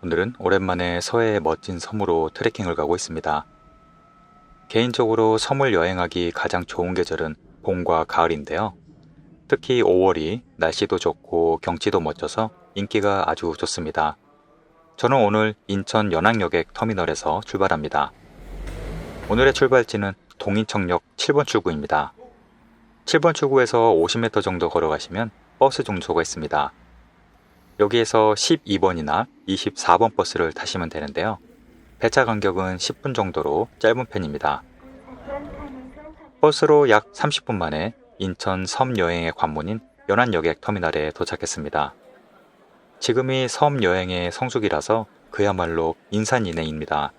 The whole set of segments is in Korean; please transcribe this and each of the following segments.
오늘은 오랜만에 서해의 멋진 섬으로 트레킹을 가고 있습니다. 개인적으로 섬을 여행하기 가장 좋은 계절은 봄과 가을인데요. 특히 5월이 날씨도 좋고 경치도 멋져서 인기가 아주 좋습니다. 저는 오늘 인천 연항여객 터미널에서 출발합니다. 오늘의 출발지는 동인청역 7번 출구입니다. 7번 출구에서 50m 정도 걸어가시면 버스 정류소가 있습니다. 여기에서 12번이나 24번 버스를 타시면 되는데요. 배차 간격은 10분 정도로 짧은 편입니다. 버스로 약 30분 만에 인천 섬 여행의 관문인 연안여객 터미널에 도착했습니다. 지금이 섬 여행의 성수기라서 그야말로 인산인해입니다.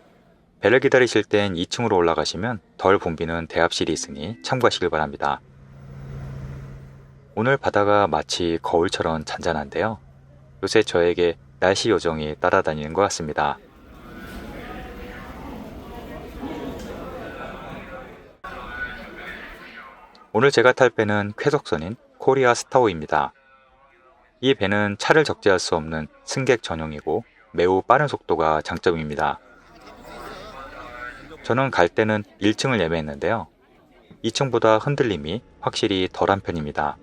배를 기다리실 땐 2층으로 올라가시면 덜 붐비는 대합실이 있으니 참고하시길 바랍니다. 오늘 바다가 마치 거울처럼 잔잔한데요. 요새 저에게 날씨 요정이 따라다니는 것 같습니다. 오늘 제가 탈 배는 쾌속선인 코리아 스타워입니다. 이 배는 차를 적재할 수 없는 승객 전용이고 매우 빠른 속도가 장점입니다. 저는 갈 때는 1층을 예매했는데요. 2층보다 흔들림이 확실히 덜한 편입니다.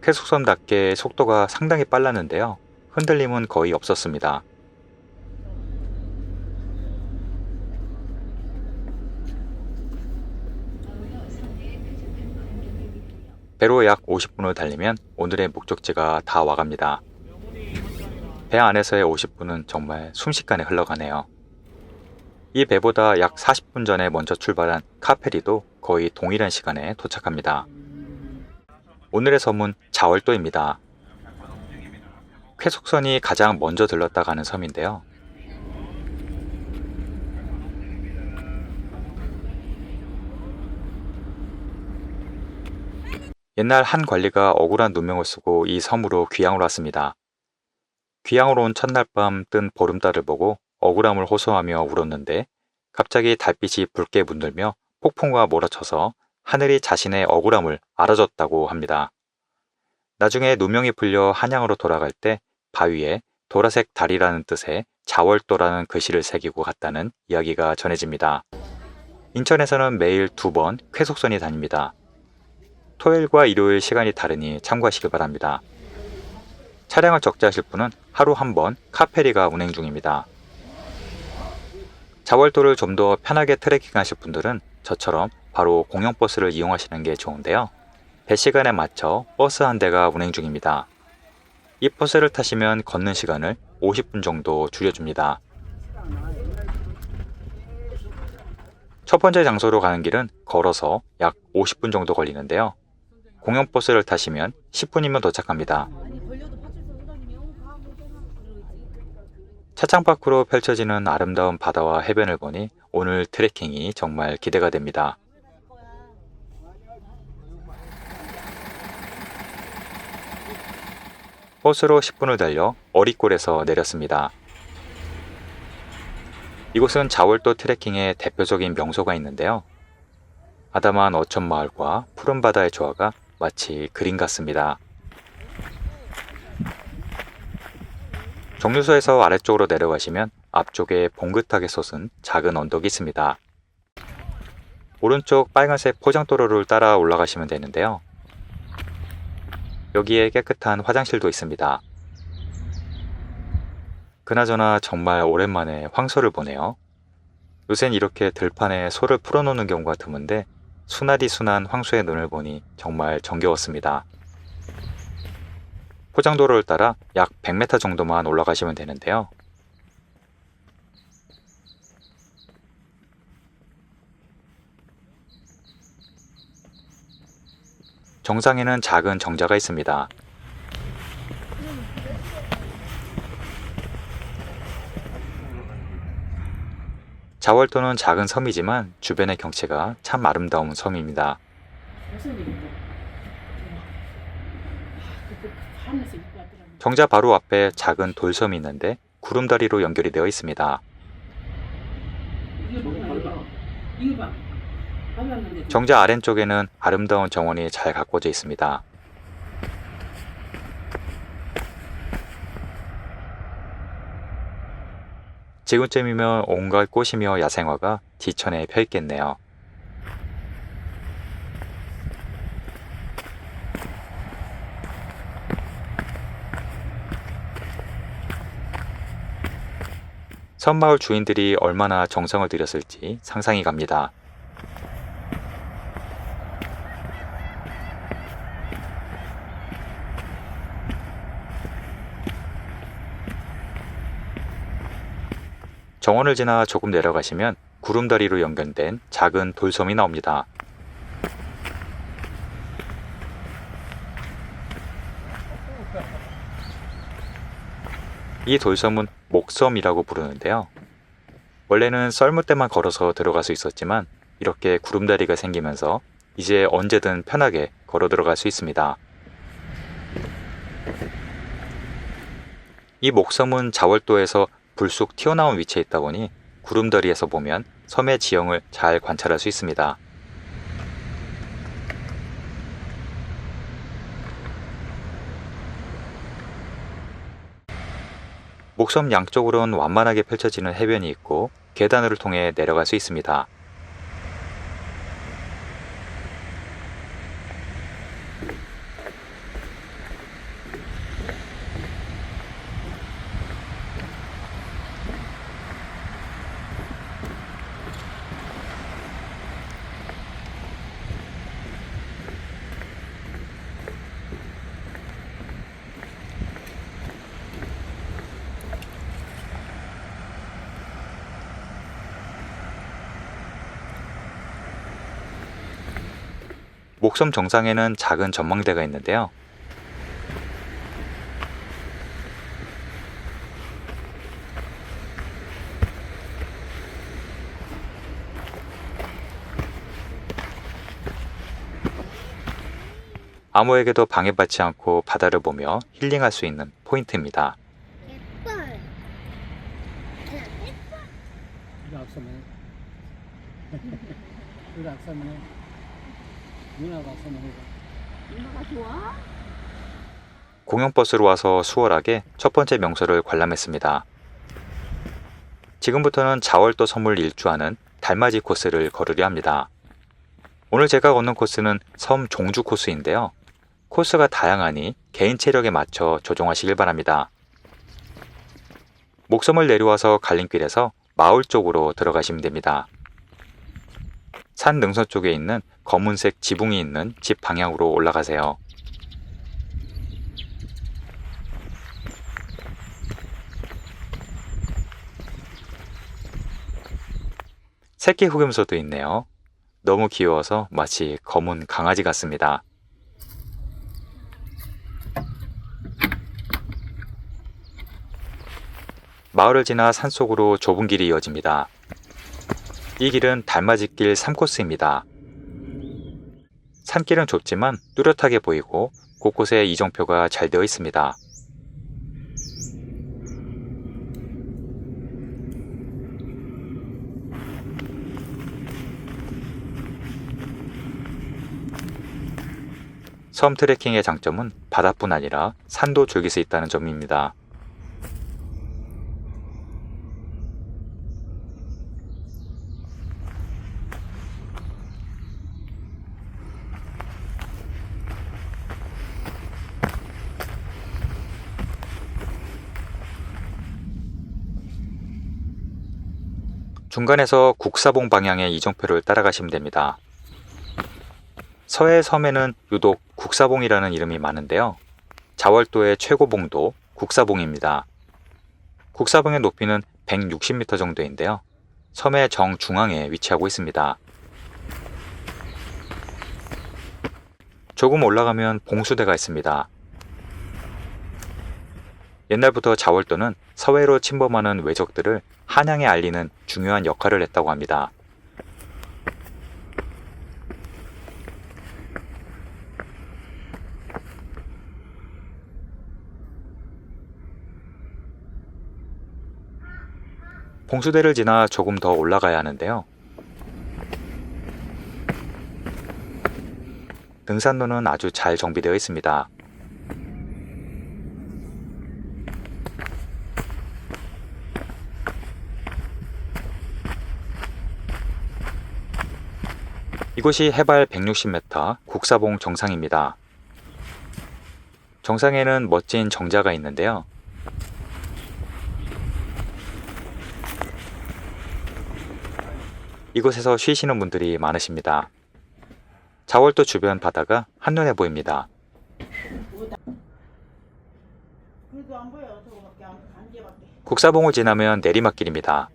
쾌속선답게 속도가 상당히 빨랐는데요. 흔들림은 거의 없었습니다. 배로 약 50분을 달리면 오늘의 목적지가 다 와갑니다. 배 안에서의 50분은 정말 순식간에 흘러가네요. 이 배보다 약 40분 전에 먼저 출발한 카페리도 거의 동일한 시간에 도착합니다. 오늘의 섬은 자월도입니다. 쾌속선이 가장 먼저 들렀다 가는 섬인데요. 옛날 한 관리가 억울한 누명을 쓰고 이 섬으로 귀향을 왔습니다. 귀향으로 온 첫날 밤 뜬 보름달을 보고 억울함을 호소하며 울었는데 갑자기 달빛이 붉게 물들며 폭풍과 몰아쳐서 하늘이 자신의 억울함을 알아줬다고 합니다. 나중에 누명이 풀려 한양으로 돌아갈 때 바위에 보라색 달이라는 뜻의 자월도라는 글씨를 새기고 갔다는 이야기가 전해집니다. 인천에서는 매일 2번 쾌속선이 다닙니다. 토요일과 일요일 시간이 다르니 참고하시길 바랍니다. 차량을 적재하실 분은 하루 1번 카페리가 운행 중입니다. 자월도를 좀 더 편하게 트레킹하실 분들은 저처럼 바로 공영버스를 이용하시는 게 좋은데요. 배 시간에 맞춰 버스 한 대가 운행 중입니다. 이 버스를 타시면 걷는 시간을 50분 정도 줄여줍니다. 첫 번째 장소로 가는 길은 걸어서 약 50분 정도 걸리는데요. 공영버스를 타시면 10분이면 도착합니다. 차창 밖으로 펼쳐지는 아름다운 바다와 해변을 보니 오늘 트레킹이 정말 기대가 됩니다. 버스로 10분을 달려 어리골에서 내렸습니다. 이곳은 자월도 트레킹의 대표적인 명소가 있는데요. 아담한 어촌마을과 푸른 바다의 조화가 마치 그림 같습니다. 정류소에서 아래쪽으로 내려가시면 앞쪽에 봉긋하게 솟은 작은 언덕이 있습니다. 오른쪽 빨간색 포장도로를 따라 올라가시면 되는데요. 여기에 깨끗한 화장실도 있습니다. 그나저나 정말 오랜만에 황소를 보네요. 요샌 이렇게 들판에 소를 풀어놓는 경우가 드문데 순하디 순한 황소의 눈을 보니 정말 정겨웠습니다. 포장도로를 따라 약 100m 정도만 올라가시면 되는데요. 정상에는 작은 정자가 있습니다. 자월도는 작은 섬이지만 주변의 경치가 참 아름다운 섬입니다. 정자 바로 앞에 작은 돌섬이 있는데 구름다리로 연결이 되어 있습니다. 정자 아래쪽에는 아름다운 정원이 잘 가꿔져 있습니다. 지금쯤이면 온갖 꽃이며 야생화가 지천에 펴 있겠네요. 섬마을 주인들이 얼마나 정성을 들였을지 상상이 갑니다. 정원을 지나 조금 내려가시면 구름다리로 연결된 작은 돌섬이 나옵니다. 이 돌섬은 목섬이라고 부르는데요. 원래는 썰물 때만 걸어서 들어갈 수 있었지만 이렇게 구름다리가 생기면서 이제 언제든 편하게 걸어 들어갈 수 있습니다. 이 목섬은 자월도에서 불쑥 튀어나온 위치에 있다 보니 구름다리에서 보면 섬의 지형을 잘 관찰할 수 있습니다. 목섬 양쪽으로는 완만하게 펼쳐지는 해변이 있고 계단을 통해 내려갈 수 있습니다. 목섬 정상에는 작은 전망대가 있는데요. 아무에게도 방해받지 않고 바다를 보며 힐링할 수 있는 포인트입니다. 공영버스로 와서 수월하게 첫 번째 명소를 관람했습니다. 지금부터는 자월도 섬을 일주하는 달맞이 코스를 걸으려 합니다. 오늘 제가 걷는 코스는 섬 종주 코스인데요. 코스가 다양하니 개인 체력에 맞춰 조정하시길 바랍니다. 목섬을 내려와서 갈림길에서 마을 쪽으로 들어가시면 됩니다. 산 능선 쪽에 있는 검은색 지붕이 있는 집 방향으로 올라가세요. 새끼 흑염소도 있네요. 너무 귀여워서 마치 검은 강아지 같습니다. 마을을 지나 산속으로 좁은 길이 이어집니다. 이 길은 달맞이길 3코스입니다. 산길은 좁지만 뚜렷하게 보이고 곳곳에 이정표가 잘 되어 있습니다. 섬 트레킹의 장점은 바다뿐 아니라 산도 즐길 수 있다는 점입니다. 중간에서 국사봉 방향의 이정표를 따라가시면 됩니다. 서해 섬에는 유독 국사봉이라는 이름이 많은데요. 자월도의 최고봉도 국사봉입니다. 국사봉의 높이는 160m 정도인데요. 섬의 정중앙에 위치하고 있습니다. 조금 올라가면 봉수대가 있습니다. 옛날부터 자월도는 서해로 침범하는 왜적들을 한양에 알리는 중요한 역할을 했다고 합니다. 봉수대를 지나 조금 더 올라가야 하는데요. 등산로는 아주 잘 정비되어 있습니다. 이곳이 해발 160m 국사봉 정상입니다. 정상에는 멋진 정자가 있는데요. 이곳에서 쉬시는 분들이 많으십니다. 자월도 주변 바다가 한눈에 보입니다. 국사봉을 지나면 내리막길입니다.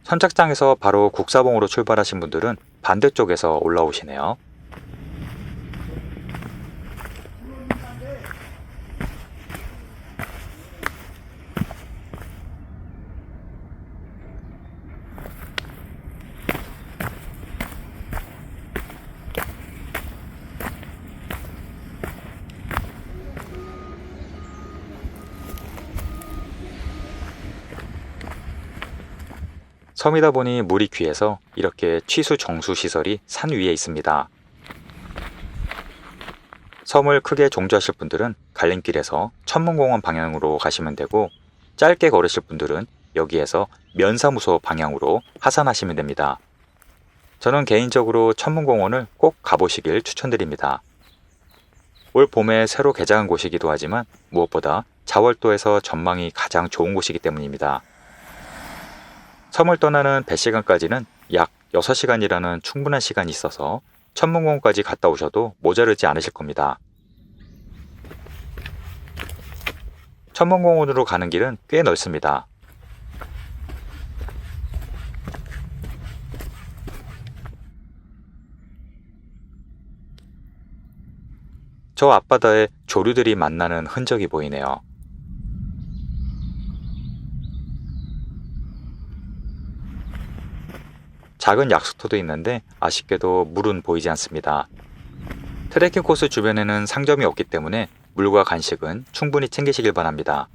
선착장에서 바로 국사봉으로 출발하신 분들은 반대쪽에서 올라오시네요. 섬이다 보니 물이 귀해서 이렇게 취수 정수 시설이 산 위에 있습니다. 섬을 크게 종주하실 분들은 갈림길에서 천문공원 방향으로 가시면 되고, 짧게 걸으실 분들은 여기에서 면사무소 방향으로 하산하시면 됩니다. 저는 개인적으로 천문공원을 꼭 가보시길 추천드립니다. 올 봄에 새로 개장한 곳이기도 하지만 무엇보다 자월도에서 전망이 가장 좋은 곳이기 때문입니다. 섬을 떠나는 배 시간까지는 약 6시간이라는 충분한 시간이 있어서 천문공원까지 갔다 오셔도 모자르지 않으실 겁니다. 천문공원으로 가는 길은 꽤 넓습니다. 저 앞바다에 조류들이 만나는 흔적이 보이네요. 작은 약수터도 있는데 아쉽게도 물은 보이지 않습니다. 트레킹 코스 주변에는 상점이 없기 때문에 물과 간식은 충분히 챙기시길 바랍니다.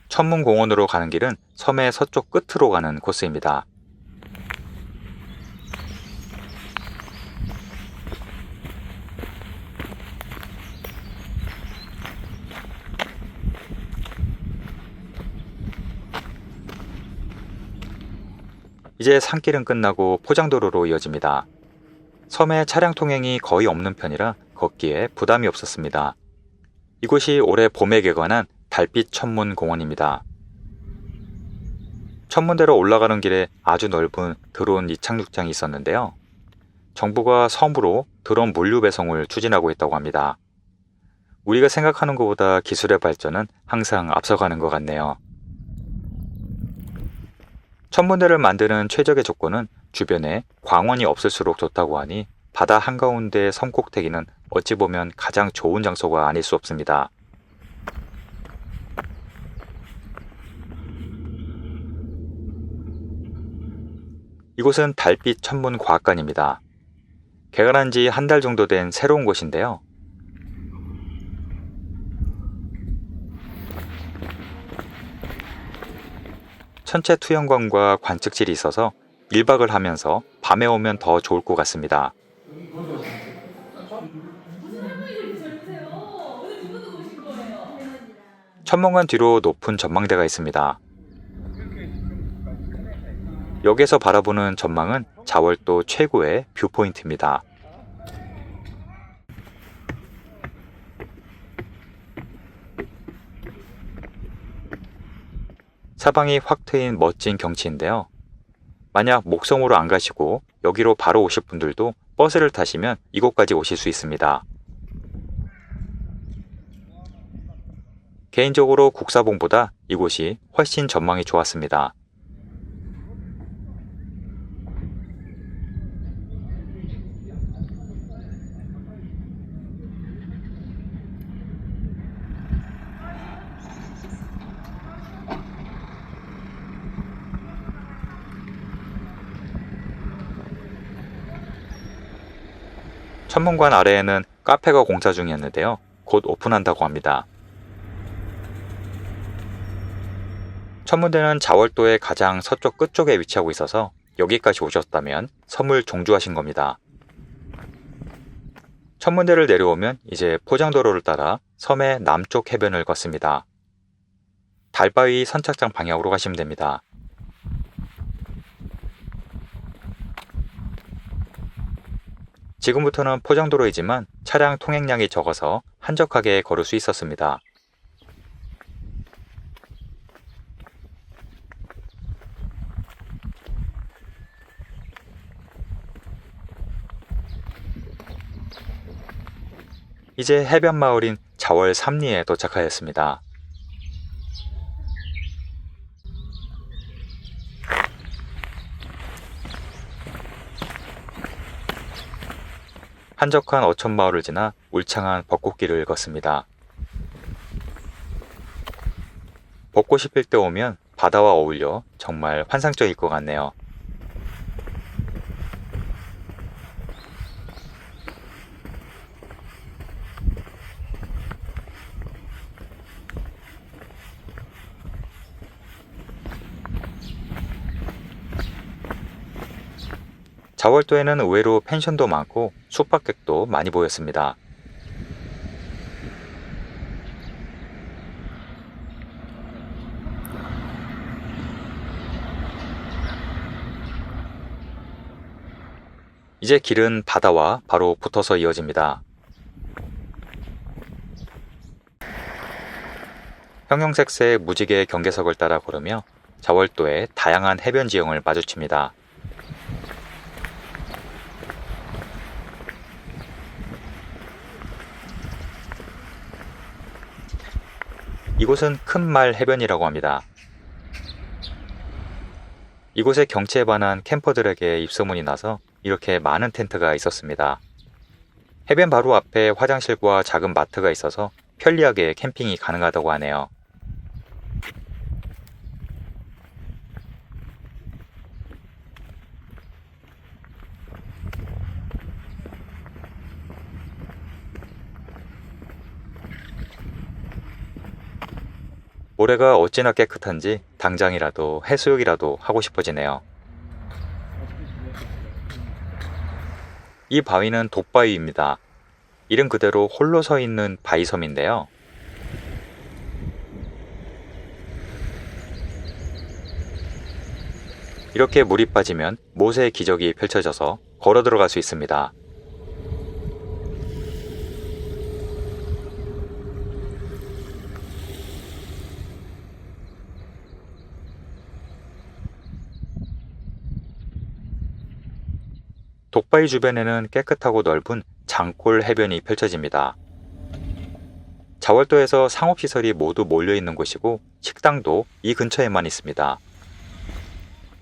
천문공원으로 가는 길은 섬의 서쪽 끝으로 가는 코스입니다. 이제 산길은 끝나고 포장도로로 이어집니다. 섬에 차량 통행이 거의 없는 편이라 걷기에 부담이 없었습니다. 이곳이 올해 봄에 개관한 달빛 천문공원입니다. 천문대로 올라가는 길에 아주 넓은 드론 이착륙장이 있었는데요. 정부가 섬으로 드론 물류 배송을 추진하고 있다고 합니다. 우리가 생각하는 것보다 기술의 발전은 항상 앞서가는 것 같네요. 천문대를 만드는 최적의 조건은 주변에 광원이 없을수록 좋다고 하니 바다 한가운데 섬 꼭대기는 어찌 보면 가장 좋은 장소가 아닐 수 없습니다. 이곳은 달빛 천문과학관입니다. 개관한 지 한 달 정도 된 새로운 곳인데요. 천체 투영관과 관측실이 있어서 1박을 하면서 밤에 오면 더 좋을 것 같습니다. 천문관 뒤로 높은 전망대가 있습니다. 여기서 바라보는 전망은 자월도 최고의 뷰포인트입니다. 사방이 확 트인 멋진 경치인데요. 만약 목섬으로 안 가시고 여기로 바로 오실 분들도 버스를 타시면 이곳까지 오실 수 있습니다. 개인적으로 국사봉보다 이곳이 훨씬 전망이 좋았습니다. 천문관 아래에는 카페가 공사 중이었는데요. 곧 오픈한다고 합니다. 천문대는 자월도의 가장 서쪽 끝쪽에 위치하고 있어서 여기까지 오셨다면 섬을 종주하신 겁니다. 천문대를 내려오면 이제 포장도로를 따라 섬의 남쪽 해변을 걷습니다. 달바위 선착장 방향으로 가시면 됩니다. 지금부터는 포장도로이지만 차량 통행량이 적어서 한적하게 걸을 수 있었습니다. 이제 해변 마을인 자월 삼리에 도착하였습니다. 한적한 어촌 마을을 지나 울창한 벚꽃길을 걷습니다. 벚꽃이 필 때 오면 바다와 어울려 정말 환상적일 것 같네요. 자월도에는 의외로 펜션도 많고 숙박객도 많이 보였습니다. 이제 길은 바다와 바로 붙어서 이어집니다. 형형색색 무지개 경계석을 따라 걸으며 자월도의 다양한 해변 지형을 마주칩니다. 이곳은 큰말 해변이라고 합니다. 이곳의 경치에 반한 캠퍼들에게 입소문이 나서 이렇게 많은 텐트가 있었습니다. 해변 바로 앞에 화장실과 작은 마트가 있어서 편리하게 캠핑이 가능하다고 하네요. 모래가 어찌나 깨끗한지 당장이라도 해수욕이라도 하고 싶어지네요. 이 바위는 독바위입니다. 이름 그대로 홀로 서 있는 바위섬인데요. 이렇게 물이 빠지면 모세의 기적이 펼쳐져서 걸어 들어갈 수 있습니다. 독바위 주변에는 깨끗하고 넓은 장골 해변이 펼쳐집니다. 자월도에서 상업시설이 모두 몰려있는 곳이고 식당도 이 근처에만 있습니다.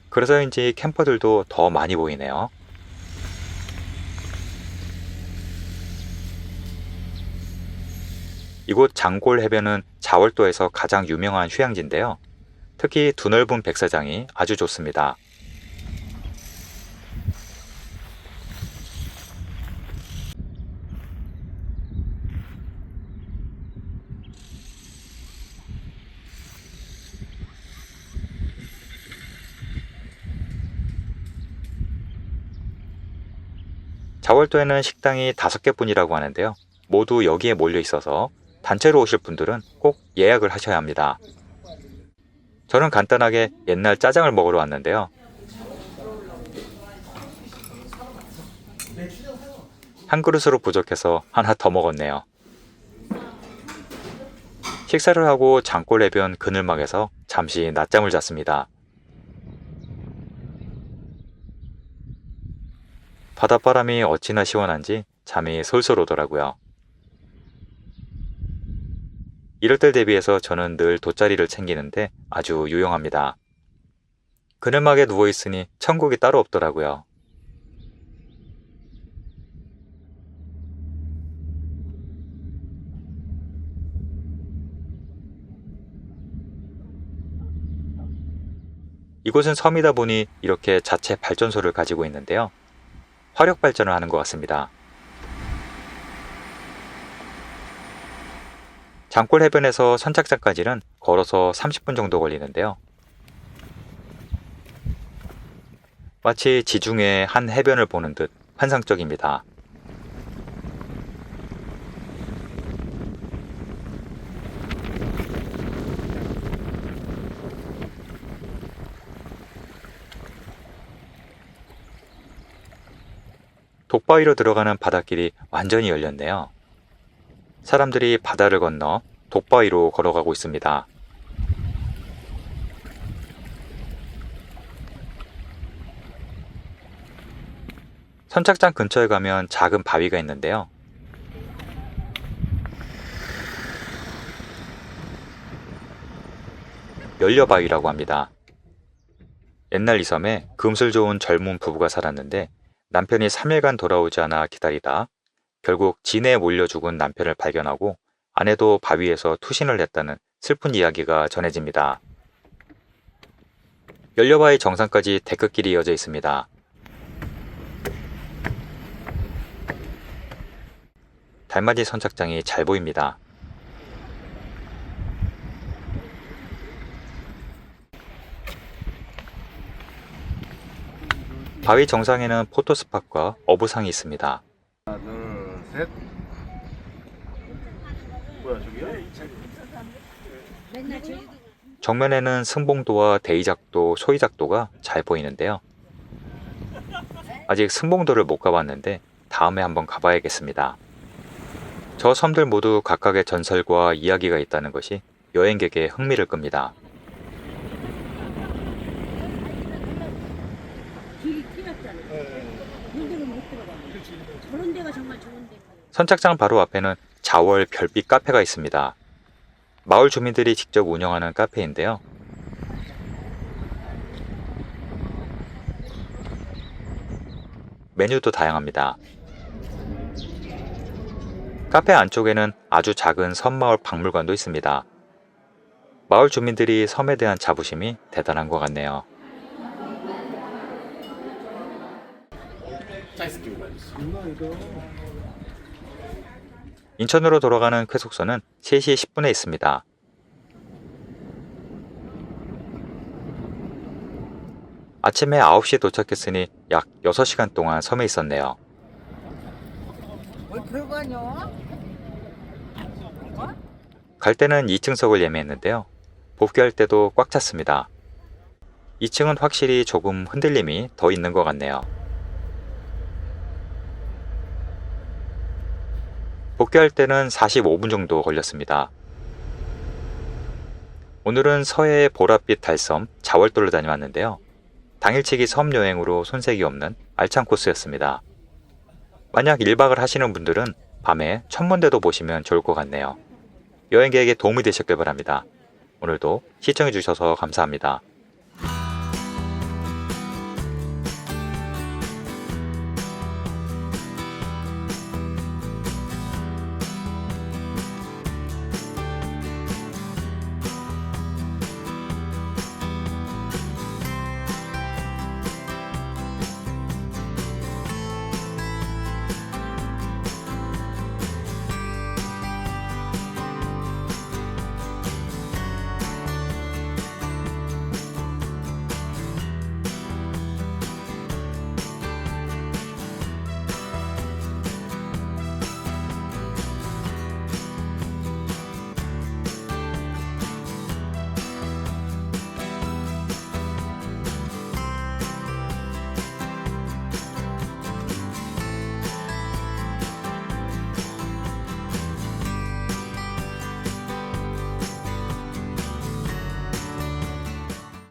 그래서인지 캠퍼들도 더 많이 보이네요. 이곳 장골 해변은 자월도에서 가장 유명한 휴양지인데요. 특히 드넓은 백사장이 아주 좋습니다. 자월도에는 식당이 5개뿐이라고 하는데요. 모두 여기에 몰려 있어서 단체로 오실 분들은 꼭 예약을 하셔야 합니다. 저는 간단하게 옛날 짜장을 먹으러 왔는데요. 한 그릇으로 부족해서 하나 더 먹었네요. 식사를 하고 장골 해변 그늘막에서 잠시 낮잠을 잤습니다. 바닷바람이 어찌나 시원한지 잠이 솔솔 오더라고요. 이럴 때 대비해서 저는 늘 돗자리를 챙기는데 아주 유용합니다. 그늘막에 누워있으니 천국이 따로 없더라고요. 이곳은 섬이다 보니 이렇게 자체 발전소를 가지고 있는데요. 화력 발전을 하는 것 같습니다. 장골 해변에서 선착장까지는 걸어서 30분 정도 걸리는데요. 마치 지중해 한 해변을 보는 듯 환상적입니다. 독바위로 들어가는 바닷길이 완전히 열렸네요. 사람들이 바다를 건너 독바위로 걸어가고 있습니다. 선착장 근처에 가면 작은 바위가 있는데요. 연려바위라고 합니다. 옛날 이 섬에 금술 좋은 젊은 부부가 살았는데 남편이 3일간 돌아오지 않아 기다리다 결국 진해에 몰려 죽은 남편을 발견하고 아내도 바위에서 투신을 했다는 슬픈 이야기가 전해집니다. 연려바위 정상까지 데크길이 이어져 있습니다. 달맞이 선착장이 잘 보입니다. 바위 정상에는 포토스팟과 어부상이 있습니다. 하나, 둘, 셋. 뭐야, 저기야? 정면에는 승봉도와 대이작도, 소이작도가 잘 보이는데요. 아직 승봉도를 못 가봤는데 다음에 한번 가봐야겠습니다. 저 섬들 모두 각각의 전설과 이야기가 있다는 것이 여행객의 흥미를 끕니다. 길이 튀었잖아. 물들은 못 들어가. 저런 데가 정말 좋은 데. 선착장 바로 앞에는 자월 별빛 카페가 있습니다. 마을 주민들이 직접 운영하는 카페인데요. 메뉴도 다양합니다. 카페 안쪽에는 아주 작은 섬마을 박물관도 있습니다. 마을 주민들이 섬에 대한 자부심이 대단한 것 같네요. 인천으로 돌아가는 쾌속선은 3시 10분에 있습니다. 아침에 9시에 도착했으니 약 6시간 동안 섬에 있었네요. 갈 때는 2층석을 예매했는데요. 복귀할 때도 꽉 찼습니다. 2층은 확실히 조금 흔들림이 더 있는 것 같네요. 복귀할 때는 45분 정도 걸렸습니다. 오늘은 서해의 보랏빛 달섬 자월도를 다녀왔는데요. 당일치기 섬 여행으로 손색이 없는 알찬 코스였습니다. 만약 1박을 하시는 분들은 밤에 천문대도 보시면 좋을 것 같네요. 여행 계획에 도움이 되셨길 바랍니다. 오늘도 시청해주셔서 감사합니다.